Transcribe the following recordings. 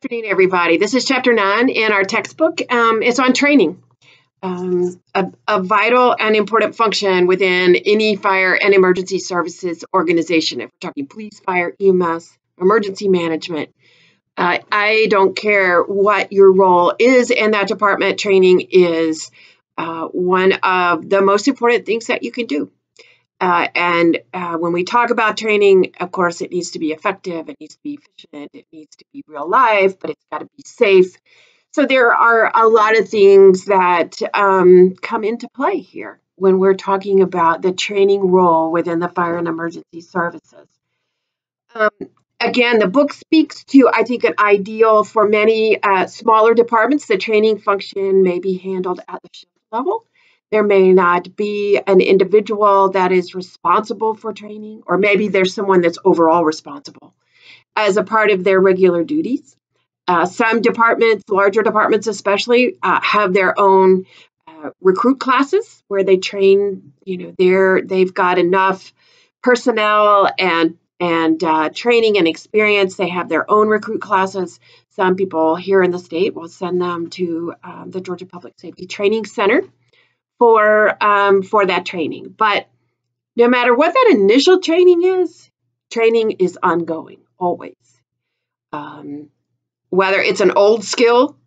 afternoon, everybody. This is Chapter 9 in our textbook. It's on training, a vital and important function within any fire and emergency services organization. If we're talking police, fire, EMS, emergency management, I don't care what your role is in that department. Training is one of the most important things that you can do. When we talk about training, of course, it needs to be effective, it needs to be efficient, it needs to be real life, but it's got to be safe. So there are a lot of things that come into play here when we're talking about the training role within the fire and emergency services. Again, the book speaks to, I think, an ideal for many smaller departments. The training function may be handled at the shift level. There may not be an individual that is responsible for training, or maybe there's someone that's overall responsible as a part of their regular duties. Some departments, larger departments especially, have their own recruit classes where they train. They've got enough personnel and training and experience. They have their own recruit classes. Some people here in the state will send them to the Georgia Public Safety Training Center for that training. But no matter what that initial training is ongoing, always. Whether it's an old skill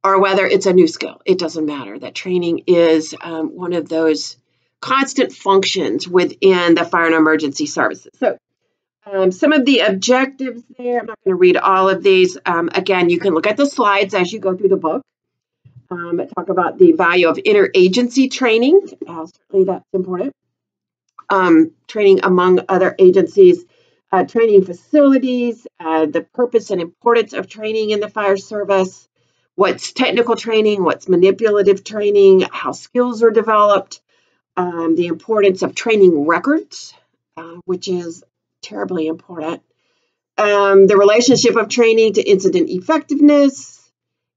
or whether it's a new skill, it doesn't matter. That training is one of those constant functions within the fire and emergency services. So some of the objectives there, I'm not going to read all of these. Again, you can look at the slides as you go through the book. Talk about the value of interagency training. Certainly that's important. Training among other agencies, training facilities, the purpose and importance of training in the fire service, what's technical training, what's manipulative training, how skills are developed, the importance of training records, which is terribly important, the relationship of training to incident effectiveness,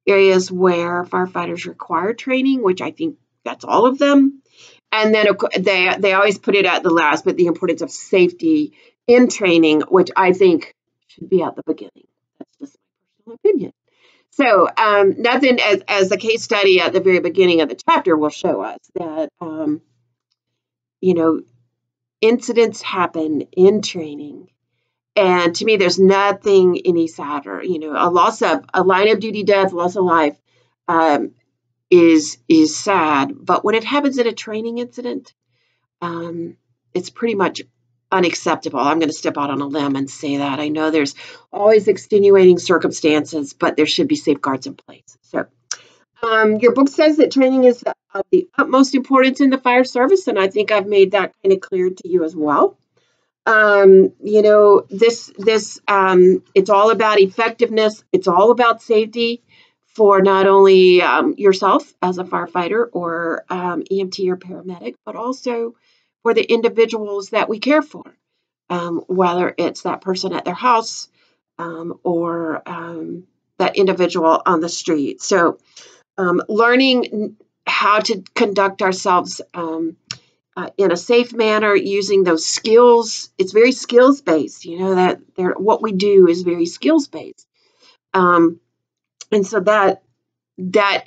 areas where firefighters require training, which I think that's all of them. And then they always put it at the last, but the importance of safety in training, which I think should be at the beginning. That's just my personal opinion. So nothing as the case study at the very beginning of the chapter will show us that, incidents happen in training. And to me, there's nothing any sadder. A line of duty death, loss of life is sad. But when it happens in a training incident, it's pretty much unacceptable. I'm going to step out on a limb and say that. I know there's always extenuating circumstances, but there should be safeguards in place. So your book says that training is of the utmost importance in the fire service, and I think I've made that kind of clear to you as well. It's all about effectiveness. It's all about safety for not only yourself as a firefighter or EMT or paramedic, but also for the individuals that we care for, whether it's that person at their house or that individual on the street. So learning how to conduct ourselves in a safe manner, using those skills. It's very skills based, what we do is very skills based. And so that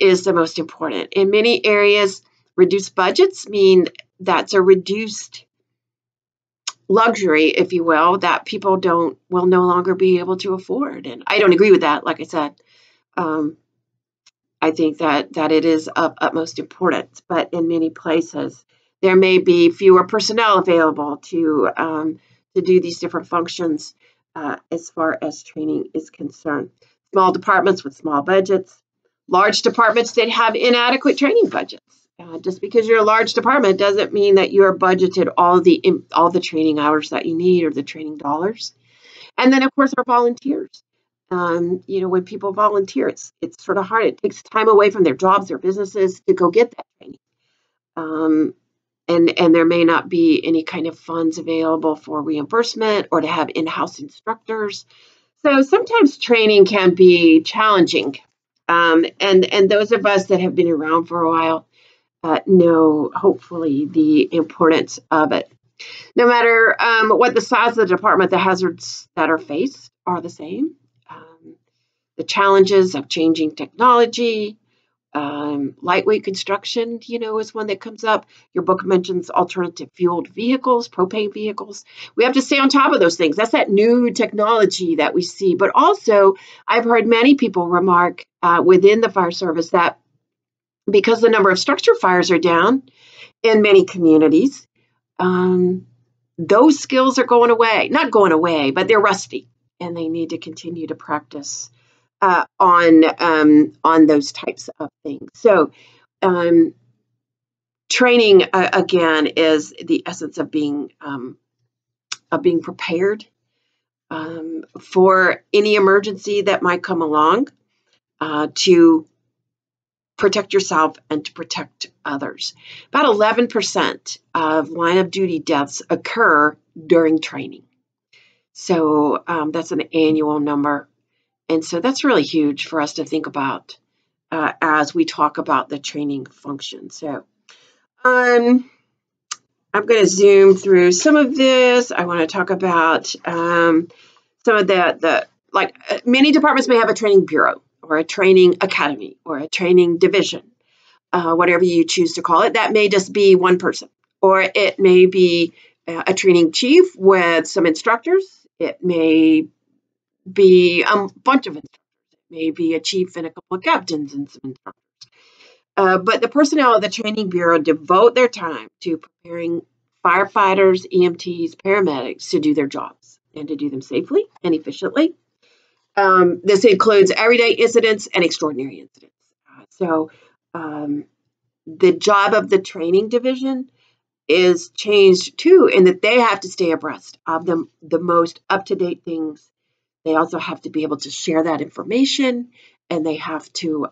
is the most important. In many areas, reduced budgets mean that's a reduced luxury, if you will, that people will no longer be able to afford. And I don't agree with that. Like I said, I think that it is of utmost importance, but in many places, there may be fewer personnel available to do these different functions as far as training is concerned. Small departments with small budgets, large departments that have inadequate training budgets. Just because you're a large department doesn't mean that you're budgeted all the training hours that you need or the training dollars. And then, of course, our volunteers. When people volunteer, it's sort of hard. It takes time away from their jobs, their businesses to go get that training. And there may not be any kind of funds available for reimbursement or to have in-house instructors. So sometimes training can be challenging. And those of us that have been around for a while know, hopefully, the importance of it. No matter what the size of the department, the hazards that are faced are the same. The the challenges of changing technology. Lightweight construction, is one that comes up. Your book mentions alternative fueled vehicles, propane vehicles. We have to stay on top of those things. That's that new technology that we see. But also, I've heard many people remark within the fire service that because the number of structure fires are down in many communities, those skills are going away. Not going away, but they're rusty, and they need to continue to practice on those types of things. So training again is the essence of being prepared for any emergency that might come along, to protect yourself and to protect others. About 11% of line of duty deaths occur during training. So that's an annual number. And so that's really huge for us to think about as we talk about the training function. So I'm going to zoom through some of this. I want to talk about some of many departments may have a training bureau or a training academy or a training division, whatever you choose to call it. That may just be one person, or it may be a training chief with some instructors. It may be a bunch of instructors. It may be a chief and a couple of captains and some instructors. But the personnel of the training bureau devote their time to preparing firefighters, EMTs, paramedics to do their jobs and to do them safely and efficiently. This includes everyday incidents and extraordinary incidents. So the job of the training division is changed too, in that they have to stay abreast of the most up-to-date things. They also have to be able to share that information, and they have to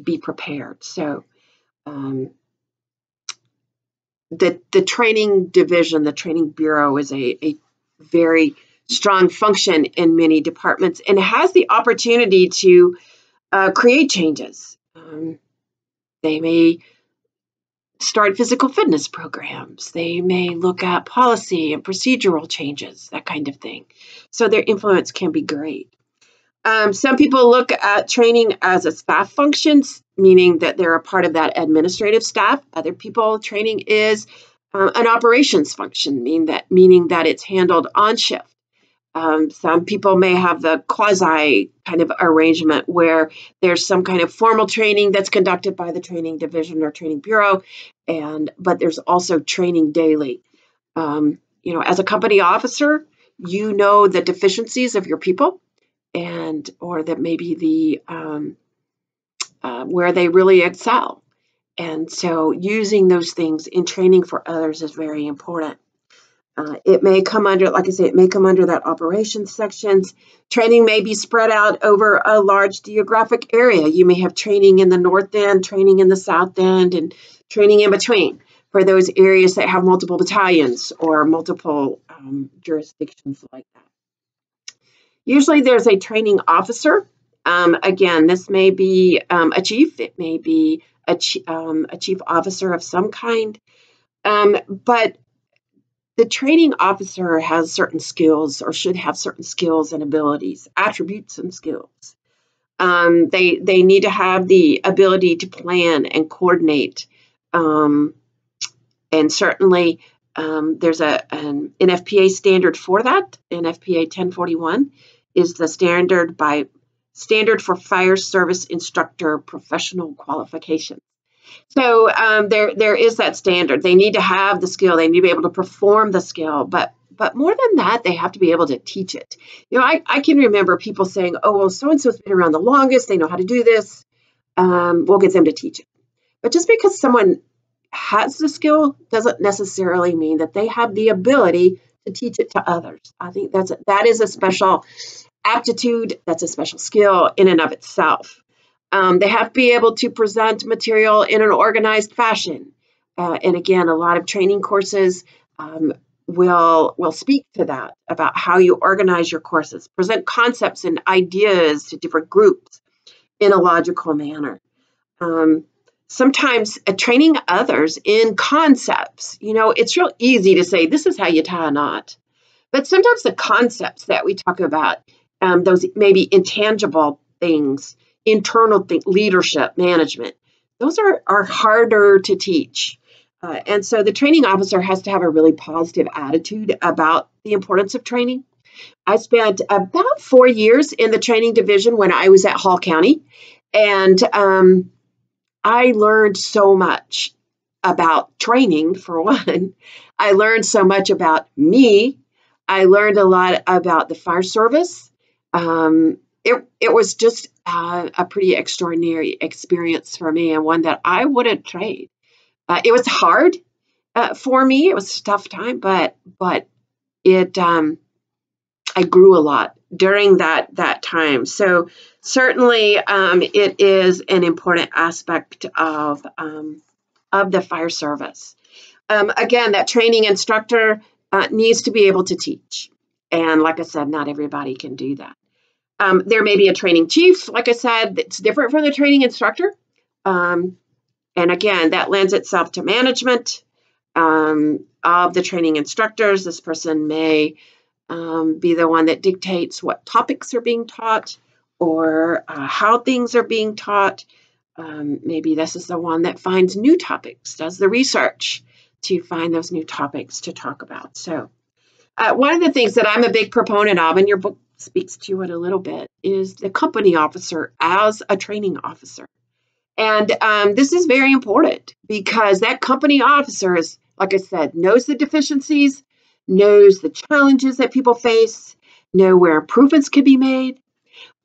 be prepared. So the training division, the training bureau, is a very strong function in many departments, and has the opportunity to create changes. They may start physical fitness programs. They may look at policy and procedural changes, that kind of thing. So their influence can be great. Some people look at training as a staff function, meaning that they're a part of that administrative staff. Other people, training is an operations function, meaning that it's handled on shift. Some people may have the quasi kind of arrangement where there's some kind of formal training that's conducted by the training division or training bureau, but there's also training daily. As a company officer, you know the deficiencies of your people, or that maybe the where they really excel, and so using those things in training for others is very important. It may come under, like I say, it may come under that operations sections. Training may be spread out over a large geographic area. You may have training in the north end, training in the south end, and training in between for those areas that have multiple battalions or multiple jurisdictions like that. Usually there's a training officer. Again, this may be a chief. It may be a chief officer of some kind. But the training officer has certain skills, or should have certain skills and abilities, attributes and skills. They need to have the ability to plan and coordinate. And certainly there's an NFPA standard for that. NFPA 1041 is the standard for fire service instructor professional qualifications. So there is that standard. They need to have the skill. They need to be able to perform the skill. But more than that, they have to be able to teach it. I can remember people saying, oh, well, so-and-so's been around the longest. They know how to do this. We'll get them to teach it. But just because someone has the skill doesn't necessarily mean that they have the ability to teach it to others. I think that is a special aptitude. That's a special skill in and of itself. They have to be able to present material in an organized fashion. And again, a lot of training courses will speak to that, about how you organize your courses, present concepts and ideas to different groups in a logical manner. Sometimes training others in concepts. It's real easy to say, this is how you tie a knot. But sometimes the concepts that we talk about those maybe intangible things, internal leadership, management. Those are harder to teach. And so the training officer has to have a really positive attitude about the importance of training. I spent about 4 years in the training division when I was at Hall County, and I learned so much about training, for one. I learned so much about me. I learned a lot about the fire service. It was just a pretty extraordinary experience for me, and one that I wouldn't trade. It was hard for me. It was a tough time, but it I grew a lot during that time. So certainly, it is an important aspect of the fire service. Again, that training instructor needs to be able to teach, and like I said, not everybody can do that. There may be a training chief, like I said, that's different from the training instructor. And again, that lends itself to management of the training instructors. This person may be the one that dictates what topics are being taught or how things are being taught. Maybe this is the one that finds new topics, does the research to find those new topics to talk about. So one of the things that I'm a big proponent of, and your book speaks to it a little bit, is the company officer as a training officer. And this is very important because that company officer is, like I said, knows the deficiencies, knows the challenges that people face, know where improvements can be made.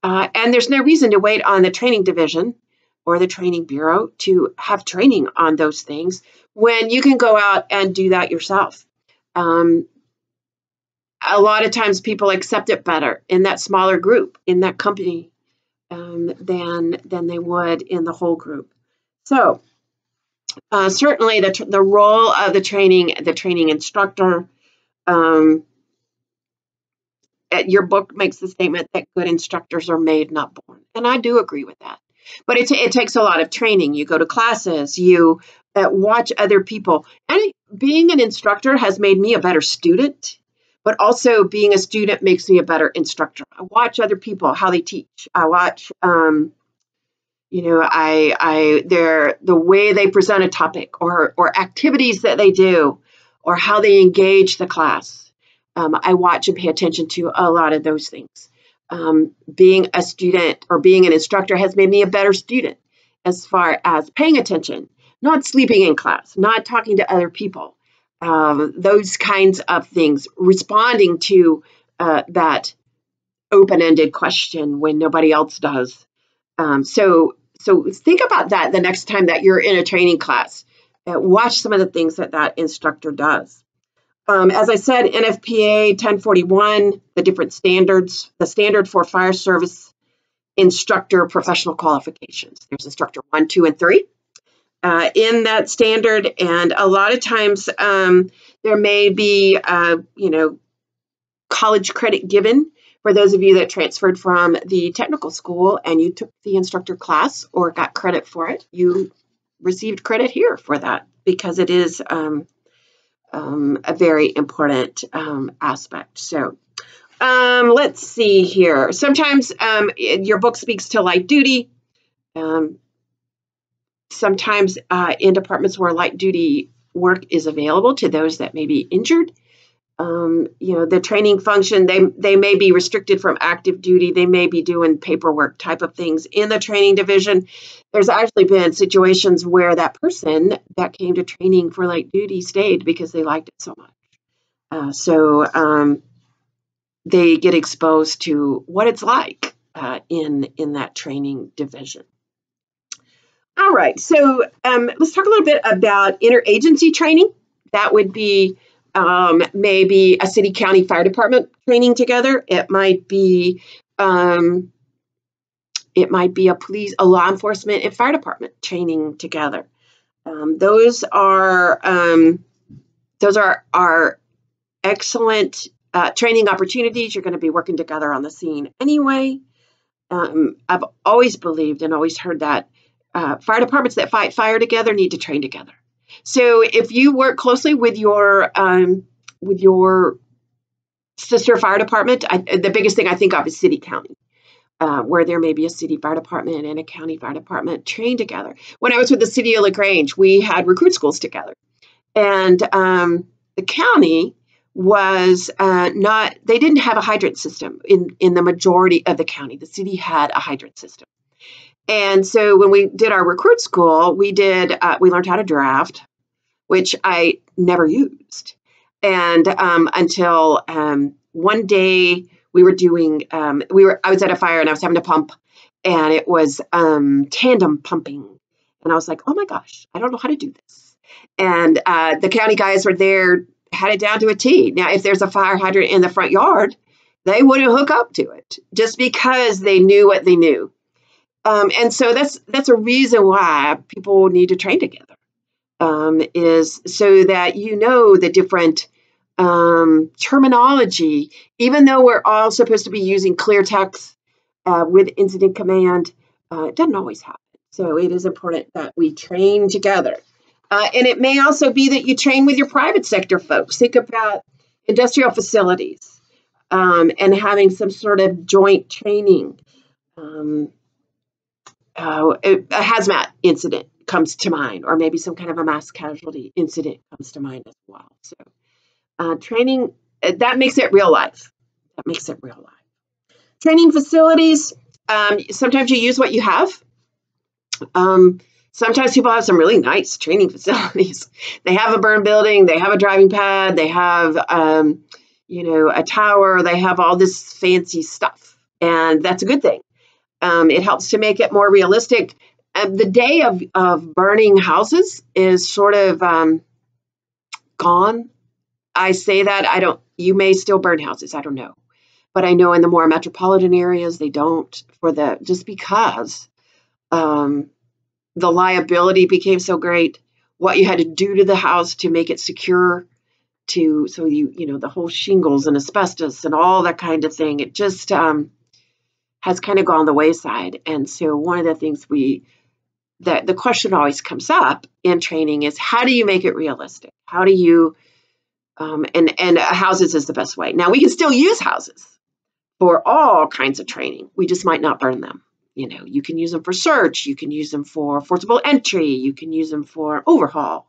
And there's no reason to wait on the training division or the training bureau to have training on those things when you can go out and do that yourself. A lot of times people accept it better in that smaller group, in that company, than they would in the whole group. So certainly the role of the training instructor, your book makes the statement that good instructors are made, not born. And I do agree with that. But it takes a lot of training. You go to classes, you watch other people. And being an instructor has made me a better student, but also being a student makes me a better instructor. I watch other people, how they teach. I watch, the way they present a topic or activities that they do or how they engage the class. I watch and pay attention to a lot of those things. Being a student or being an instructor has made me a better student as far as paying attention, not sleeping in class, not talking to other people, those kinds of things, responding to that open-ended question when nobody else does. So think about that the next time that you're in a training class. Watch some of the things that instructor does. As I said, NFPA 1041, the different standards, the standard for fire service instructor professional qualifications. There's instructor 1, 2, and 3 in that standard. And a lot of times there may be, college credit given for those of you that transferred from the technical school and you took the instructor class or got credit for it. You received credit here for that because it is a very important aspect. So let's see here. Sometimes your book speaks to light duty. Sometimes in departments where light duty work is available to those that may be injured. The training function, they may be restricted from active duty. They may be doing paperwork type of things in the training division. There's actually been situations where that person that came to training for light duty stayed because they liked it so much. So they get exposed to what it's like in that training division. All right, so let's talk a little bit about interagency training. That would be maybe a city, county, fire department training together. It might be a law enforcement and fire department training together. Those are excellent training opportunities. You're going to be working together on the scene anyway. I've always believed and always heard that fire departments that fight fire together need to train together. So if you work closely with your sister fire department. The biggest thing I think of is city county, where there may be a city fire department and a county fire department trained together. When I was with the city of LaGrange, we had recruit schools together. And the county was they didn't have a hydrant system in the majority of the county. The city had a hydrant system. And so when we did our recruit school, we learned how to draft, which I never used. And until one day we were doing, I was at a fire and I was having to pump, and it was tandem pumping. And I was like, oh my gosh, I don't know how to do this. And the county guys were there, had it down to a T. Now, if there's a fire hydrant in the front yard, they wouldn't hook up to it just because they knew what they knew. And so that's a reason why people need to train together, is so that you know the different terminology. Even though we're all supposed to be using clear text with incident command, it doesn't always happen. So it is important that we train together. And it may also be that you train with your private sector folks. Think about industrial facilities and having some sort of joint training. A hazmat incident comes to mind, or maybe some kind of a mass casualty incident comes to mind as well. So training, that makes it real life. That makes it real life. Training facilities, sometimes you use what you have. Sometimes people have some really nice training facilities. They have a burn building, they have a driving pad, they have, a tower, they have all this fancy stuff, and that's a good thing. It helps to make it more realistic. The day of burning houses is sort of gone. I say that, you may still burn houses, I don't know. But I know in the more metropolitan areas, they don't, just because the liability became so great, what you had to do to the house to make it secure, the whole shingles and asbestos and all that kind of thing, it just has kind of gone the wayside. And so one of the things the question always comes up in training is, how do you make it realistic? How do you, and houses is the best way. Now, we can still use houses for all kinds of training. We just might not burn them. You can use them for search, you can use them for forcible entry, you can use them for overhaul.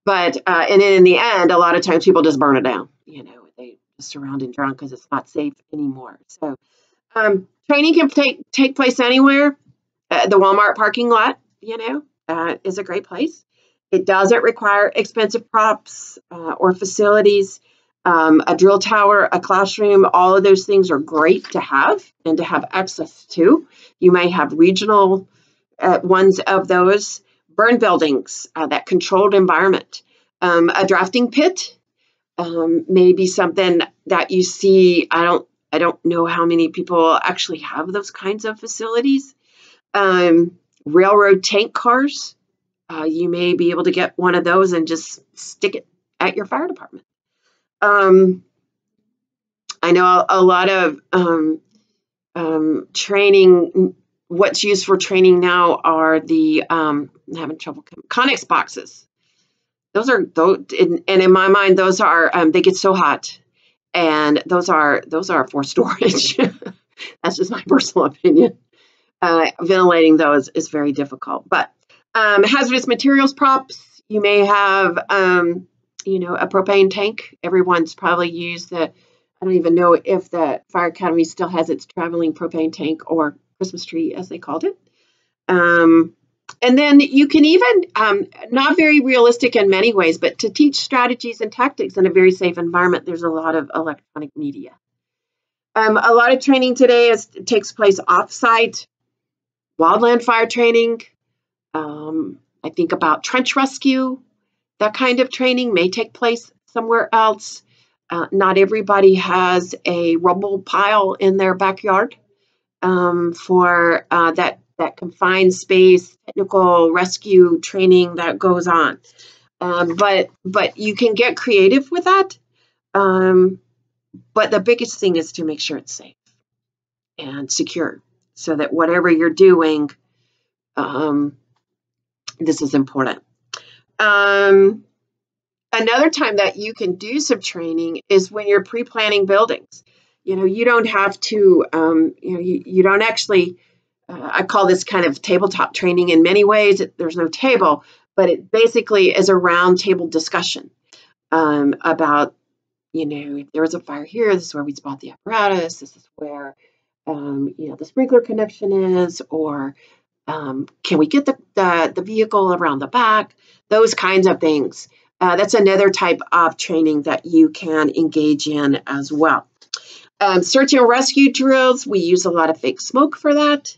But, and in the end, a lot of times people just burn it down. They just surround and drown because it's not safe anymore. So training can take place anywhere. The Walmart parking lot, is a great place. It doesn't require expensive props or facilities. A drill tower, a classroom, all of those things are great to have and to have access to. You may have regional ones of those. Burn buildings, that controlled environment. A drafting pit may be something that you see. I don't know how many people actually have those kinds of facilities. Railroad tank cars, you may be able to get one of those and just stick it at your fire department. I know a lot of training, what's used for training now are I'm having trouble, Connex boxes. Those, and in my mind, those are, they get so hot, and those are for storage. That's just my personal opinion. Ventilating those is very difficult. But hazardous materials props, you may have, a propane tank. Everyone's probably used I don't even know if the Fire Academy still has its traveling propane tank, or Christmas tree, as they called it. And then you can even, not very realistic in many ways, but to teach strategies and tactics in a very safe environment, there's a lot of electronic media. A lot of training today takes place off-site. Wildland fire training. I think about trench rescue. That kind of training may take place somewhere else. Not everybody has a rubble pile in their backyard for that confined space, technical rescue training that goes on. But you can get creative with that. But the biggest thing is to make sure it's safe and secure, so that whatever you're doing, this is important. Another time that you can do some training is when you're pre-planning buildings. You don't have to, you don't actually, I call this kind of tabletop training in many ways. There's no table, but it basically is a round table discussion about, if there was a fire here, this is where we spot the apparatus, this is where, the sprinkler connection is, or can we get the vehicle around the back, those kinds of things. That's another type of training that you can engage in as well. Search and rescue drills, we use a lot of fake smoke for that.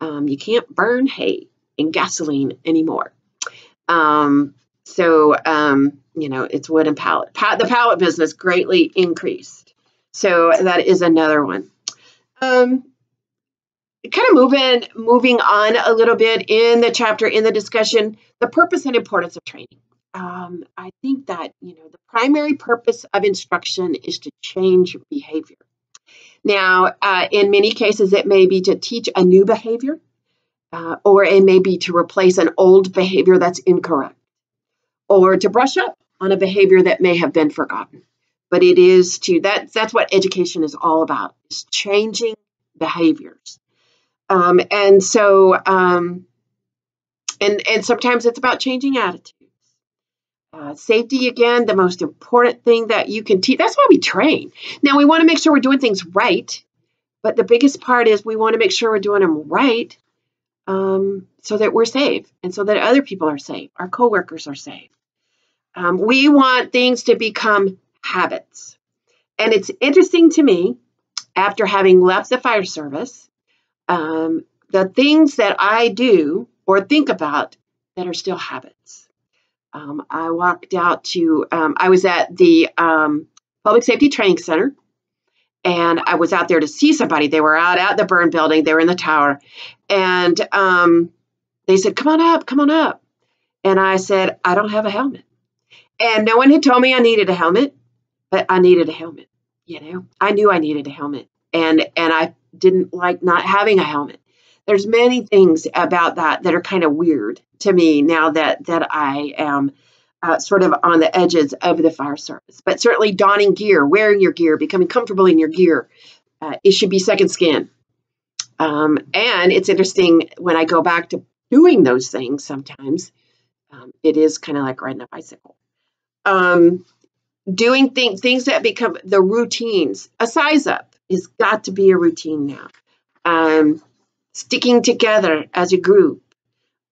You can't burn hay in gasoline anymore. It's wood and pallet. The pallet business greatly increased. So that is another one. Kind of moving on a little bit in the chapter, in the discussion, the purpose and importance of training. I think that, the primary purpose of instruction is to change behavior. Now, in many cases, it may be to teach a new behavior, or it may be to replace an old behavior that's incorrect, or to brush up on a behavior that may have been forgotten. But it is that's what education is all about, is changing behaviors. And sometimes it's about changing attitudes. Safety, again, the most important thing that you can teach. That's why we train. Now, we want to make sure we're doing things right, but the biggest part is we want to make sure we're doing them right, so that we're safe and so that other people are safe, our coworkers are safe. We want things to become habits. And it's interesting to me, after having left the fire service, the things that I do or think about that are still habits. I walked out to, I was at the Public Safety Training Center, and I was out there to see somebody. They were out at the burn building. They were in the tower. And they said, come on up. And I said, I don't have a helmet. And no one had told me I needed a helmet, but I needed a helmet. I knew I needed a helmet. And I didn't like not having a helmet. There's many things about that are kind of weird to me now that I am sort of on the edges of the fire service. But certainly donning gear, wearing your gear, becoming comfortable in your gear, it should be second skin. And it's interesting when I go back to doing those things sometimes, it is kind of like riding a bicycle. Doing things that become the routines. A size up has got to be a routine now. Sticking together as a group,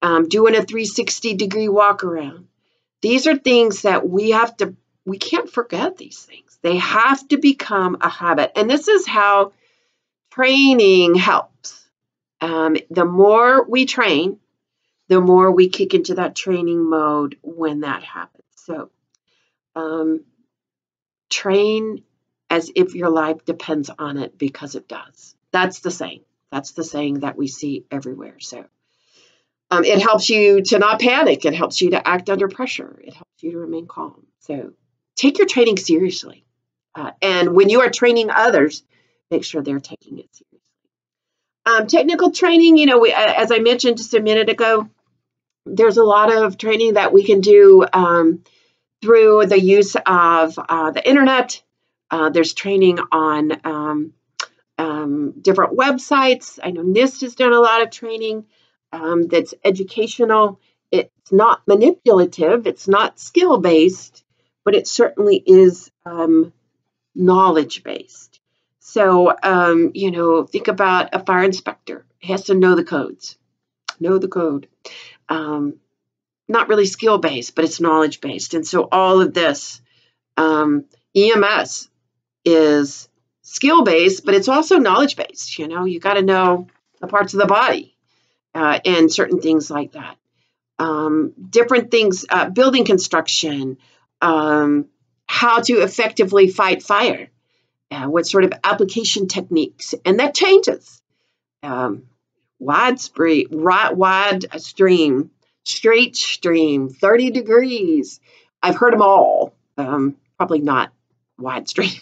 doing a 360-degree walk around. These are things that we can't forget these things. They have to become a habit. And this is how training helps. The more we train, the more we kick into that training mode when that happens. So train as if your life depends on it, because it does. That's the saying. That's the saying that we see everywhere. So it helps you to not panic. It helps you to act under pressure. It helps you to remain calm. So take your training seriously. And when you are training others, make sure they're taking it seriously. Technical training, as I mentioned just a minute ago, there's a lot of training that we can do through the use of the internet. There's training on different websites. I know NIST has done a lot of training that's educational. It's not manipulative. It's not skill-based, but it certainly is knowledge-based. So, think about a fire inspector. He has to know the codes, know the code. Not really skill-based, but it's knowledge-based. And so all of this, EMS is skill-based, but it's also knowledge-based. You got to know the parts of the body and certain things like that. Different things, building construction, how to effectively fight fire, what sort of application techniques, and that changes. Wide stream, straight stream, 30 degrees. I've heard them all. Probably not wide stream,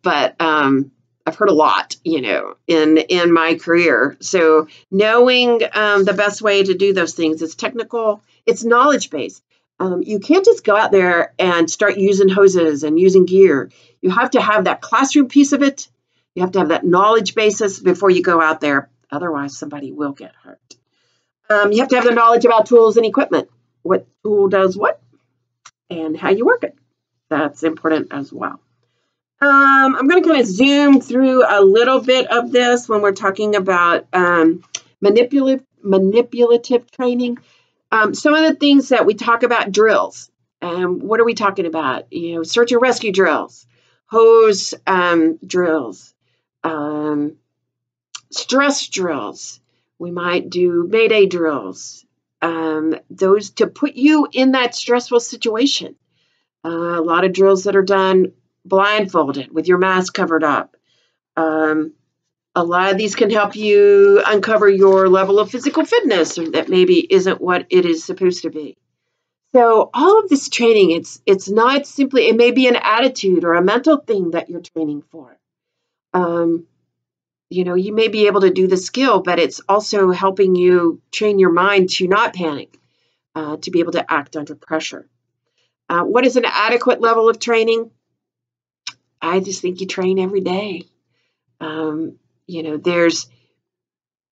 but I've heard a lot, in my career. So knowing the best way to do those things is technical. It's knowledge-based. You can't just go out there and start using hoses and using gear. You have to have that classroom piece of it. You have to have that knowledge basis before you go out there. Otherwise, somebody will get hurt. You have to have the knowledge about tools and equipment. What tool does what and how you work it. That's important as well. I'm going to kind of zoom through a little bit of this when we're talking about manipulative training. Some of the things that we talk about, drills. What are we talking about? Search and rescue drills, hose drills, stress drills. We might do Mayday drills. Those to put you in that stressful situation. A lot of drills that are done blindfolded with your mask covered up. A lot of these can help you uncover your level of physical fitness that maybe isn't what it is supposed to be. So all of this training, it's not simply, it may be an attitude or a mental thing that you're training for. You may be able to do the skill, but it's also helping you train your mind to not panic, to be able to act under pressure. What is an adequate level of training? I just think you train every day. There's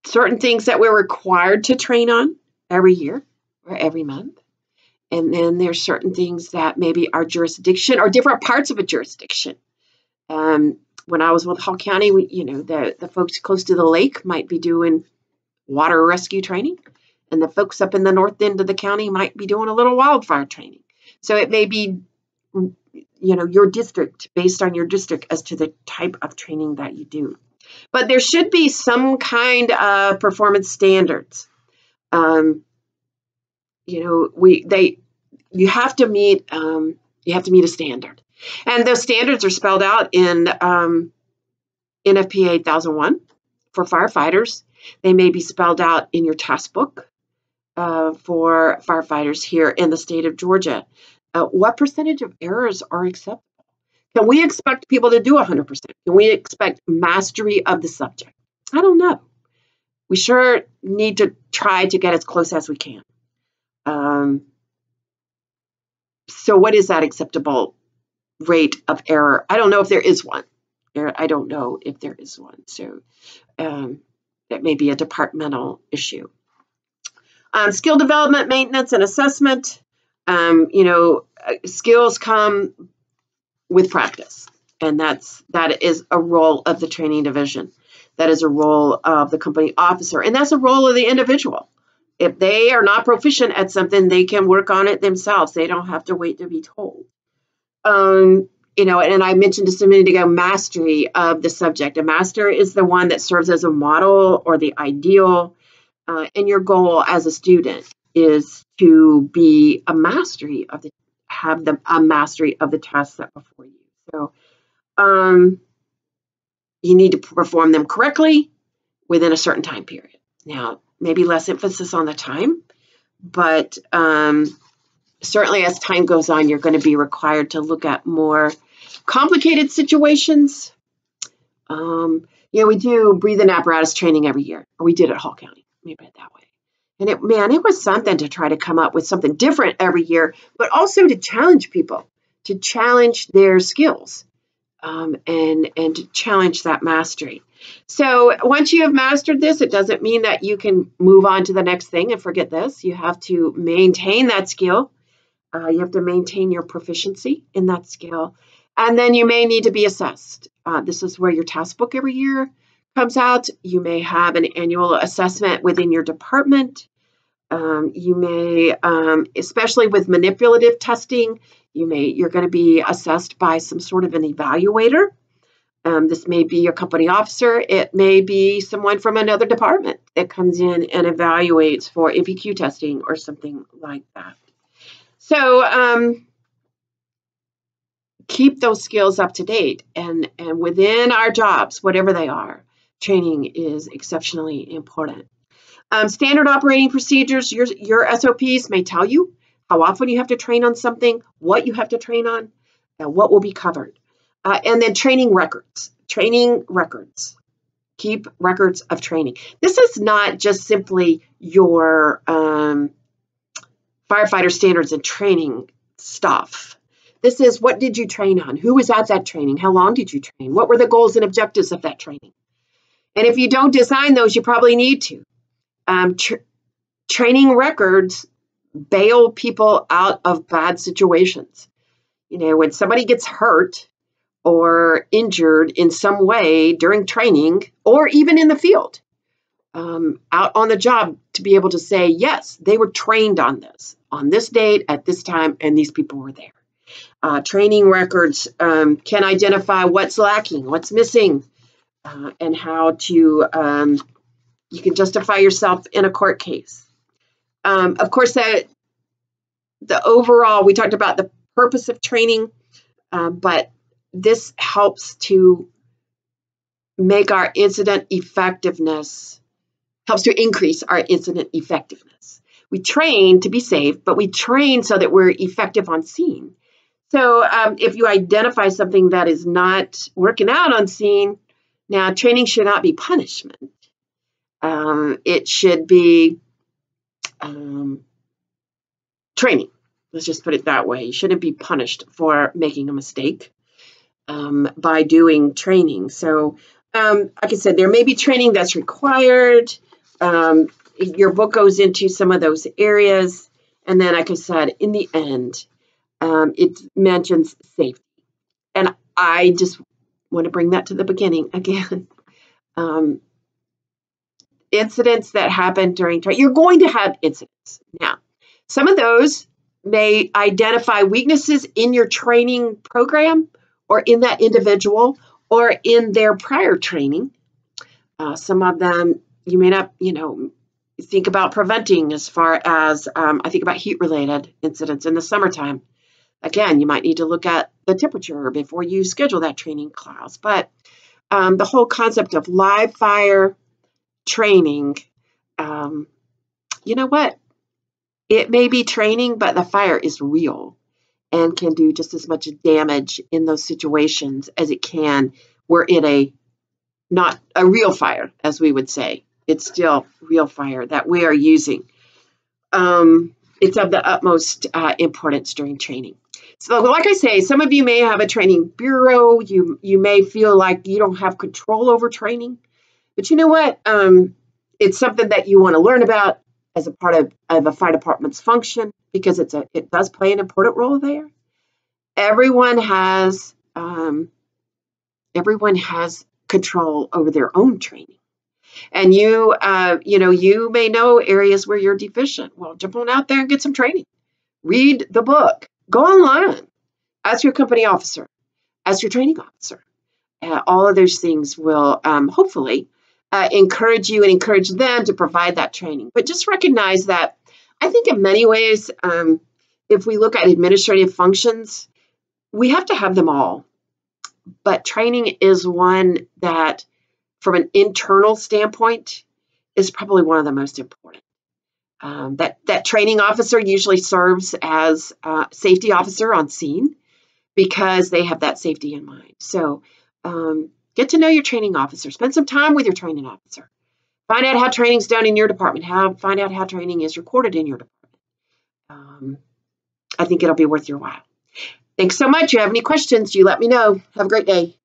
certain things that we're required to train on every year or every month. And then there's certain things that maybe our jurisdiction or different parts of a jurisdiction. When I was with Hall County, the folks close to the lake might be doing water rescue training, and the folks up in the north end of the county might be doing a little wildfire training. So it may be, your district, based on your district as to the type of training that you do. But there should be some kind of performance standards. You have to meet a standard. And those standards are spelled out in NFPA 1001 for firefighters. They may be spelled out in your task book for firefighters here in the state of Georgia. What percentage of errors are acceptable? Can we expect people to do 100%? Can we expect mastery of the subject? I don't know. We sure need to try to get as close as we can. So what is that acceptable rate of error? I don't know if there is one. I don't know if there is one. So that may be a departmental issue. Skill development, maintenance, and assessment. Skills come with practice, and that is a role of the training division. That is a role of the company officer, and that's a role of the individual. If they are not proficient at something, they can work on it themselves. They don't have to wait to be told. And I mentioned just a minute ago, mastery of the subject. A master is the one that serves as a model or the ideal. And your goal as a student is to be a mastery of a mastery of the tasks set before you. So you need to perform them correctly within a certain time period. Now, maybe less emphasis on the time, but certainly as time goes on, you're going to be required to look at more complicated situations. We do breathing apparatus training every year, or we did at Hall County, maybe it that way. And it was something to try to come up with something different every year, but also to challenge people, to challenge their skills, and to challenge that mastery. So once you have mastered this, it doesn't mean that you can move on to the next thing and forget this. You have to maintain that skill. You have to maintain your proficiency in that skill. And then you may need to be assessed. This is where your task book every year comes out. You may have an annual assessment within your department. You may, especially with manipulative testing, you're going to be assessed by some sort of an evaluator. This may be your company officer. It may be someone from another department that comes in and evaluates for APQ testing or something like that. So keep those skills up to date, and within our jobs, whatever they are, training is exceptionally important. Standard operating procedures, your SOPs may tell you how often you have to train on something, what you have to train on, and what will be covered. And then training records. Keep records of training. This is not just simply your firefighter standards and training stuff. This is, what did you train on? Who was at that training? How long did you train? What were the goals and objectives of that training? And if you don't design those, you probably need to. Training records bail people out of bad situations. You know, when somebody gets hurt or injured in some way during training or even in the field, out on the job, to be able to say, yes, they were trained on this date, at this time, and these people were there. Training records can identify what's lacking, what's missing, and how to, you can justify yourself in a court case. Of course, the overall, we talked about the purpose of training, but this helps to make our incident effectiveness, helps to increase our incident effectiveness. We train to be safe, but we train so that we're effective on scene. So if you identify something that is not working out on scene, now training should not be punishment. It should be training. Let's just put it that way. You shouldn't be punished for making a mistake by doing training. So, like I said, there may be training that's required. Your book goes into some of those areas. And then, like I said, in the end, it mentions safety. And I just want to bring that to the beginning again. Incidents that happen during training, you're going to have incidents. Now, some of those may identify weaknesses in your training program or in that individual or in their prior training. Some of them you may not, think about preventing, as far as I think about heat-related incidents in the summertime. Again, you might need to look at the temperature before you schedule that training class. But the whole concept of live fire training, you know what? It may be training, but the fire is real and can do just as much damage in those situations as it can were it not a real fire, as we would say. It's still real fire that we are using. It's of the utmost importance during training. So like I say, some of you may have a training bureau. You may feel like you don't have control over training. But you know what? It's something that you want to learn about as a part of a fire department's function, because it does play an important role there. Everyone has control over their own training. And you may know areas where you're deficient. Well, jump on out there and get some training. Read the book. Go online. Ask your company officer. Ask your training officer. All of those things will hopefully encourage you and encourage them to provide that training. But just recognize that I think in many ways, if we look at administrative functions, we have to have them all. But training is one that, from an internal standpoint, is probably one of the most important. That training officer usually serves as a safety officer on scene because they have that safety in mind. So get to know your training officer. Spend some time with your training officer. Find out how training's done in your department. Find out how training is recorded in your department. I think it'll be worth your while. Thanks so much. If you have any questions, you let me know. Have a great day.